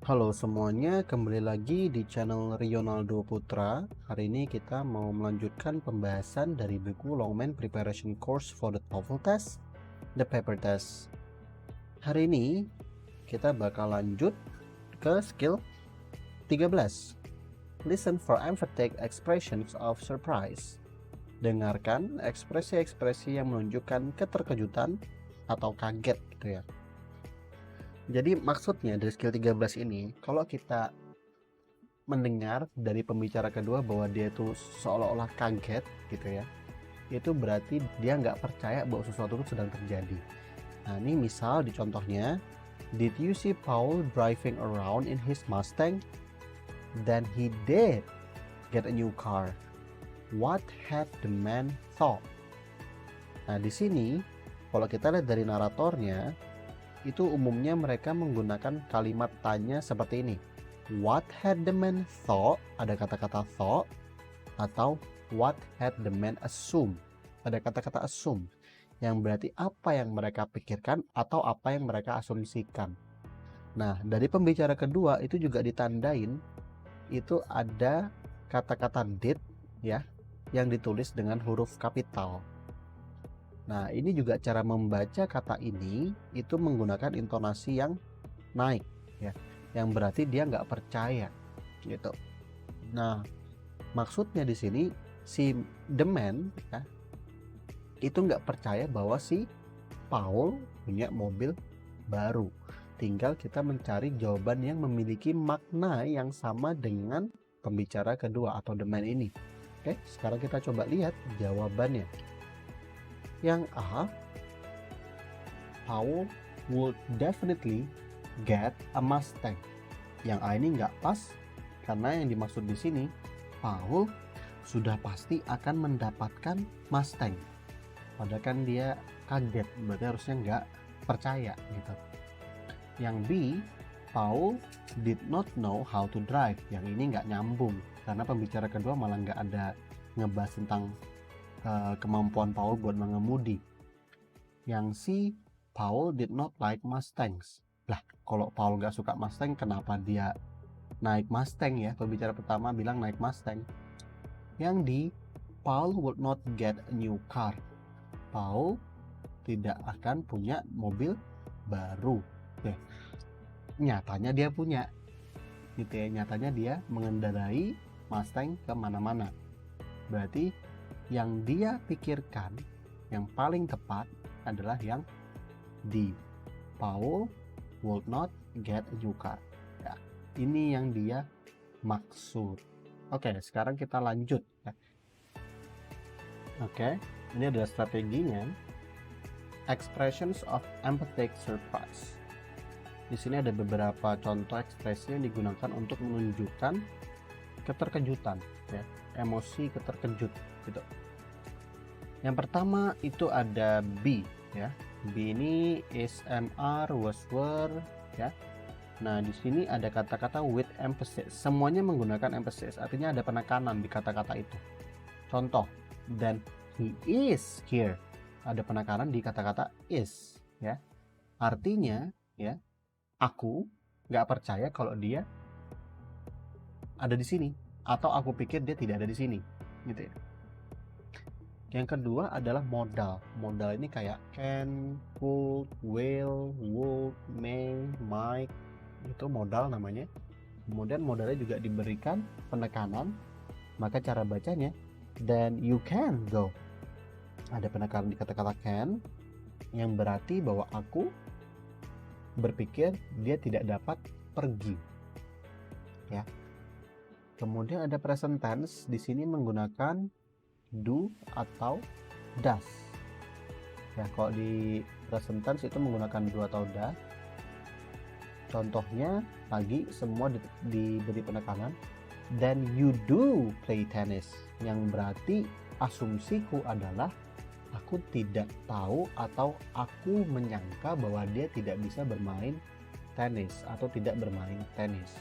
Halo semuanya, kembali lagi di channel Rionaldo Putra. Hari ini kita mau melanjutkan pembahasan dari buku Longman Preparation Course for the TOEFL Test, The Paper Test. Hari ini kita bakal lanjut ke skill 13. Listen for emphatic expressions of surprise. Dengarkan ekspresi-ekspresi yang menunjukkan keterkejutan atau kaget gitu ya. Jadi maksudnya dari skill 13 ini, kalau kita mendengar dari pembicara kedua bahwa dia itu seolah-olah kaget gitu ya, itu berarti dia nggak percaya bahwa sesuatu itu sedang terjadi. Nah ini misal di contohnya, did you see Paul driving around in his Mustang? Then he did get a new car. What had the man thought? Nah di sini kalau kita lihat dari naratornya, itu umumnya mereka menggunakan kalimat tanya seperti ini. What had the man thought? Ada kata-kata thought. Atau what had the man assumed? Ada kata-kata assume, yang berarti apa yang mereka pikirkan atau apa yang mereka asumsikan. Nah, dari pembicara kedua itu juga ditandain, itu ada kata-kata did ya, yang ditulis dengan huruf kapital. Nah, ini juga cara membaca kata ini itu menggunakan intonasi yang naik ya, yang berarti dia nggak percaya gitu. Nah, maksudnya di sini si the man ya, itu nggak percaya bahwa si Paul punya mobil baru. Tinggal kita mencari jawaban yang memiliki makna yang sama dengan pembicara kedua atau the man ini. Oke, sekarang kita coba lihat jawabannya. Yang A, Paul would definitely get a Mustang. Yang A ini nggak pas karena yang dimaksud di sini Paul sudah pasti akan mendapatkan Mustang. Padahal kan dia kaget, berarti harusnya nggak percaya gitu. Yang B, Paul did not know how to drive. Yang ini nggak nyambung karena pembicara kedua malah nggak ada ngebahas tentang kemampuan Paul buat mengemudi. Yang C, Paul did not like Mustangs. Lah, kalau Paul nggak suka Mustang, kenapa dia naik Mustang ya? Pembicara pertama bilang naik Mustang. Yang D, Paul would not get a new car. Paul tidak akan punya mobil baru. Oke. Nyatanya dia punya. Gitu ya, nyatanya dia mengendarai Mustang kemana-mana. Berarti yang dia pikirkan yang paling tepat adalah yang D. Paul would not get a new car. Ya, ini yang dia maksud. Oke, sekarang kita lanjut ya. Oke, ini adalah strateginya. Expressions of emphatic surprise. Di sini ada beberapa contoh ekspresi yang digunakan untuk menunjukkan keterkejutan ya, emosi keterkejut gitu. Yang pertama itu ada B ya. B ini is, are, was, were ya. Nah, di sini ada kata-kata with emphasis. Semuanya menggunakan emphasis, artinya ada penekanan di kata-kata itu. Contoh, then he is here. Ada penekanan di kata-kata is ya. Artinya ya, aku nggak percaya kalau dia ada di sini, atau aku pikir dia tidak ada di sini gitu ya. Yang kedua adalah modal. Modal ini kayak can, could, will, would, may, might. Itu modal namanya. Kemudian modalnya juga diberikan penekanan. Maka cara bacanya, then you can go. Ada penekanan di kata-kata can, yang berarti bahwa aku berpikir dia tidak dapat pergi. Ya. Kemudian ada present tense. Di sini menggunakan do atau does ya. Kalau di present tense itu menggunakan do atau does. Contohnya lagi semua diberi penekanan, then you do play tennis, yang berarti asumsiku adalah aku tidak tahu atau aku menyangka bahwa dia tidak bisa bermain tenis atau tidak bermain tenis.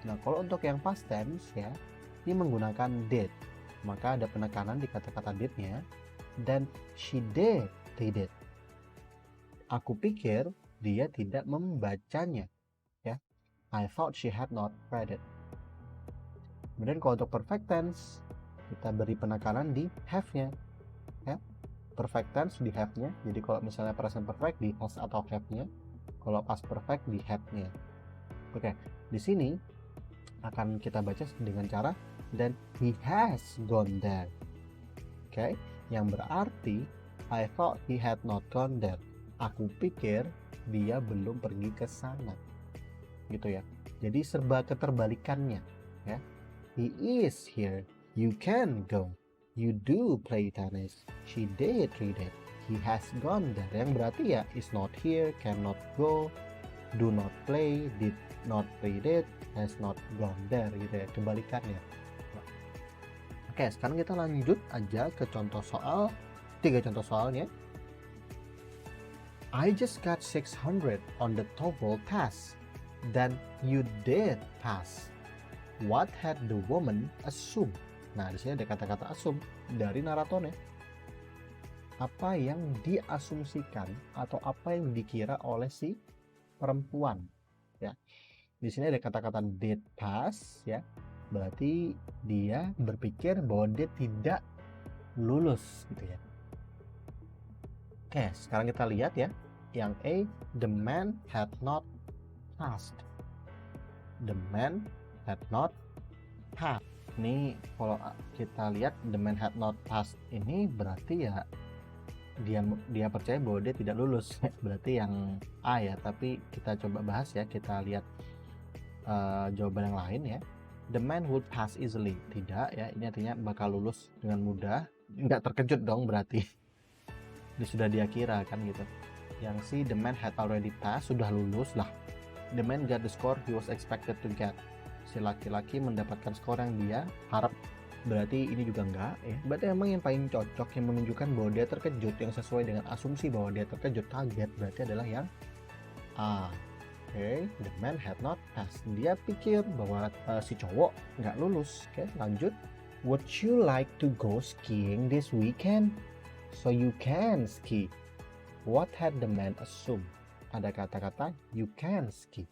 Nah, kalau untuk yang past tense ya, ini menggunakan did. Maka ada penekanan di kata-kata did-nya, dan she did read it. Aku pikir dia tidak membacanya ya. I thought she had not read it. Kemudian kalau untuk perfect tense, kita beri penekanan di have-nya. Ya. Perfect tense di have-nya. Jadi kalau misalnya present perfect di has atau have-nya, kalau past perfect di have-nya. Oke, di sini akan kita baca dengan cara then he has gone there. Oke, yang berarti I thought he had not gone there. Aku pikir dia belum pergi ke sana. Gitu ya. Jadi serba keterbalikannya, ya. He is here. You can go. You do play tennis. She did read it. He has gone there. Yang berarti ya is not here, cannot go, do not play, did not read it, has not gone there, gitu ya. Kebalikannya. Oke, sekarang kita lanjut aja ke contoh soal. 3 contoh soalnya. I just got 600 on the TOEFL test. Then you did pass. What had the woman assumed? Nah, di sini ada kata-kata assume dari naratornya. Apa yang diasumsikan atau apa yang dikira oleh si perempuan, ya. Di sini ada kata-kata did pass, ya. Berarti dia berpikir bahwa dia tidak lulus, gitu ya. Oke, sekarang kita lihat ya. Yang A, the man had not passed. The man had not passed. Ini kalau kita lihat the man had not passed ini berarti ya dia percaya bahwa dia tidak lulus. Berarti yang A ya, tapi kita coba bahas ya, kita lihat jawaban yang lain ya. The man would pass easily. Tidak ya, ini artinya bakal lulus dengan mudah. Nggak terkejut dong berarti. Dia sudah dia kira kan gitu. Yang C, the man had already passed, sudah lulus lah. The man got the score he was expected to get. Si laki-laki mendapatkan skor yang dia harap. Berarti ini juga enggak ya. Berarti emang yang paling cocok yang menunjukkan bahwa dia terkejut, yang sesuai dengan asumsi bahwa dia terkejut, kaget, berarti adalah yang A. Oke, the man had not passed. Dia pikir bahwa si cowok nggak lulus. Oke, lanjut. Would you like to go skiing this weekend? So you can ski. What had the man assumed? Ada kata-kata you can ski.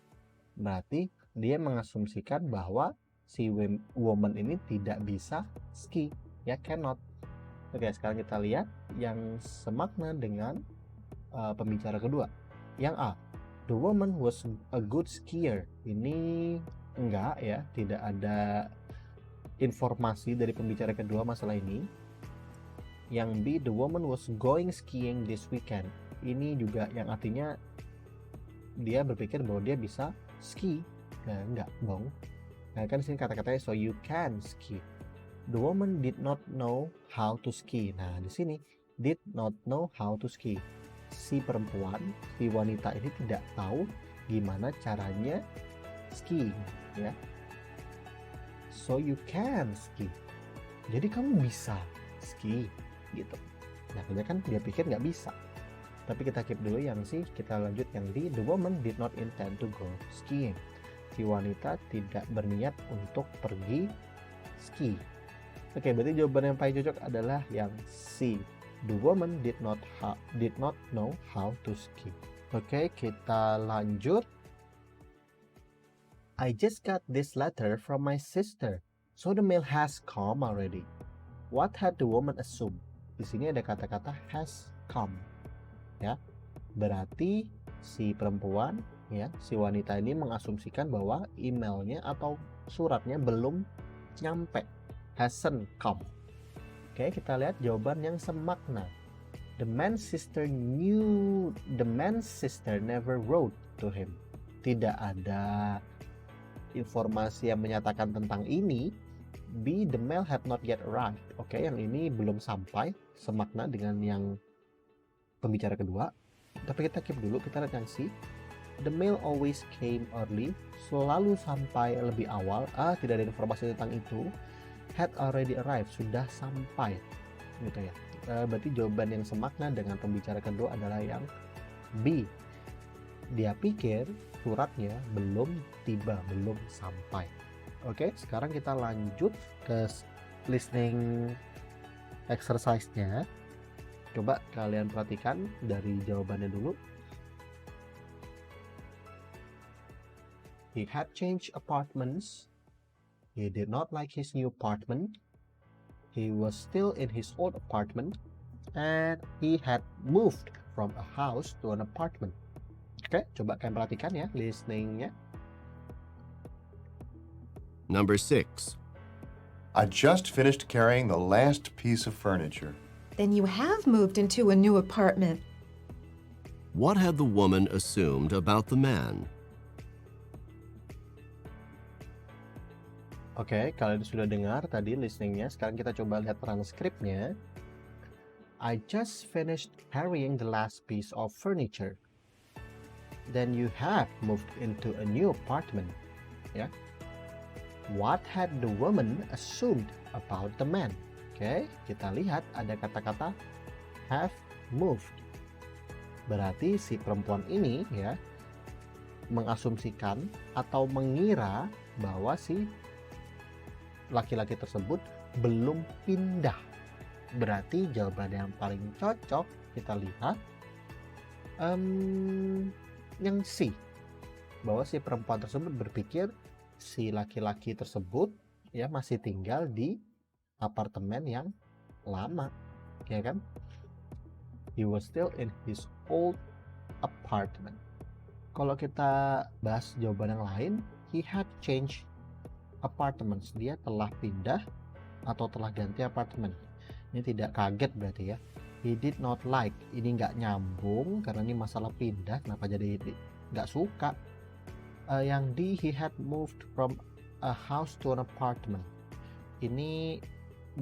Berarti dia mengasumsikan bahwa si woman ini tidak bisa ski, ya, cannot. Oke, sekarang kita lihat yang semakna dengan pembicara kedua. Yang A, the woman was a good skier. Ini enggak ya, tidak ada informasi dari pembicara kedua masalah ini. Yang B, the woman was going skiing this weekend. Ini juga yang artinya dia berpikir bahwa dia bisa ski. Nah, enggak dong. Nah, kan sini kata-katanya so you can ski. The woman did not know how to ski. Nah, di sini did not know how to ski. Si perempuan, si wanita ini tidak tahu gimana caranya ski, ya. So you can ski. Jadi kamu bisa ski, gitu. Nah, kan dia pikir nggak bisa. Tapi kita keep dulu yang C, kita lanjut yang D. The woman did not intend to go skiing. Si wanita tidak berniat untuk pergi ski. Oke, berarti jawaban yang paling cocok adalah yang C. The woman did not know how to ski. Oke, kita lanjut. I just got this letter from my sister. So the mail has come already. What had the woman assumed? Di sini ada kata-kata has come. Ya. Berarti si perempuan, ya, si wanita ini mengasumsikan bahwa emailnya atau suratnya belum nyampe, hasn't come. Oke, kita lihat jawaban yang semakna. The man's sister never wrote to him. Tidak ada informasi yang menyatakan tentang ini. B, the mail had not yet arrived. Oke, yang ini belum sampai, semakna dengan yang pembicara kedua. Tapi kita keep dulu, kita lihat yang C. The mail always came early. Selalu sampai lebih awal. Tidak ada informasi tentang itu. Had already arrived. Sudah sampai. Gitu ya. Berarti jawaban yang semakna dengan pembicara kedua adalah yang B. Dia pikir suratnya belum tiba, belum sampai. Oke, sekarang kita lanjut ke listening exercise-nya. Coba kalian perhatikan dari jawabannya dulu. He had changed apartments. He did not like his new apartment. He was still in his old apartment. And he had moved from a house to an apartment. Oke, coba kalian perhatikan ya listeningnya. Number 6. I just finished carrying the last piece of furniture. Then you have moved into a new apartment. What had the woman assumed about the man? Oke, kalian sudah dengar tadi listeningnya. Sekarang kita coba lihat transkripnya. I just finished carrying the last piece of furniture. Then you have moved into a new apartment. Ya. What had the woman assumed about the man? Oke, kita lihat ada kata-kata have moved. Berarti si perempuan ini ya mengasumsikan atau mengira bahwa si laki-laki tersebut belum pindah. Berarti jawaban yang paling cocok kita lihat yang C, bahwa si perempuan tersebut berpikir si laki-laki tersebut ya masih tinggal di apartemen yang lama, ya kan? He was still in his old apartment. Kalau kita bahas jawaban yang lain, he had changed apartments. Dia telah pindah atau telah ganti apartemen. Ini tidak kaget berarti ya. He did not like. Ini nggak nyambung karena ini masalah pindah. Kenapa jadi nggak suka? Yang D, he had moved from a house to an apartment. Ini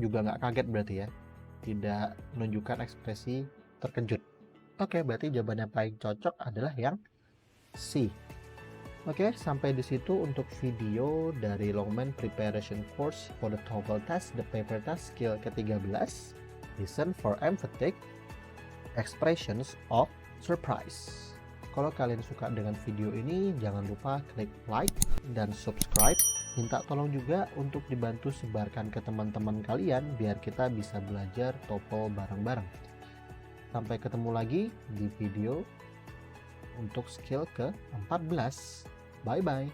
juga nggak kaget berarti ya. Tidak menunjukkan ekspresi terkejut. Oke, berarti jawaban yang paling cocok adalah yang C. Oke, sampai di situ untuk video dari Longman Preparation Course for the TOEFL Test, the paper test skill ke-13. Listen for emphatic expressions of surprise. Kalau kalian suka dengan video ini, jangan lupa klik like dan subscribe. Minta tolong juga untuk dibantu sebarkan ke teman-teman kalian biar kita bisa belajar TOEFL bareng-bareng. Sampai ketemu lagi di video untuk skill ke-14. Bye-bye.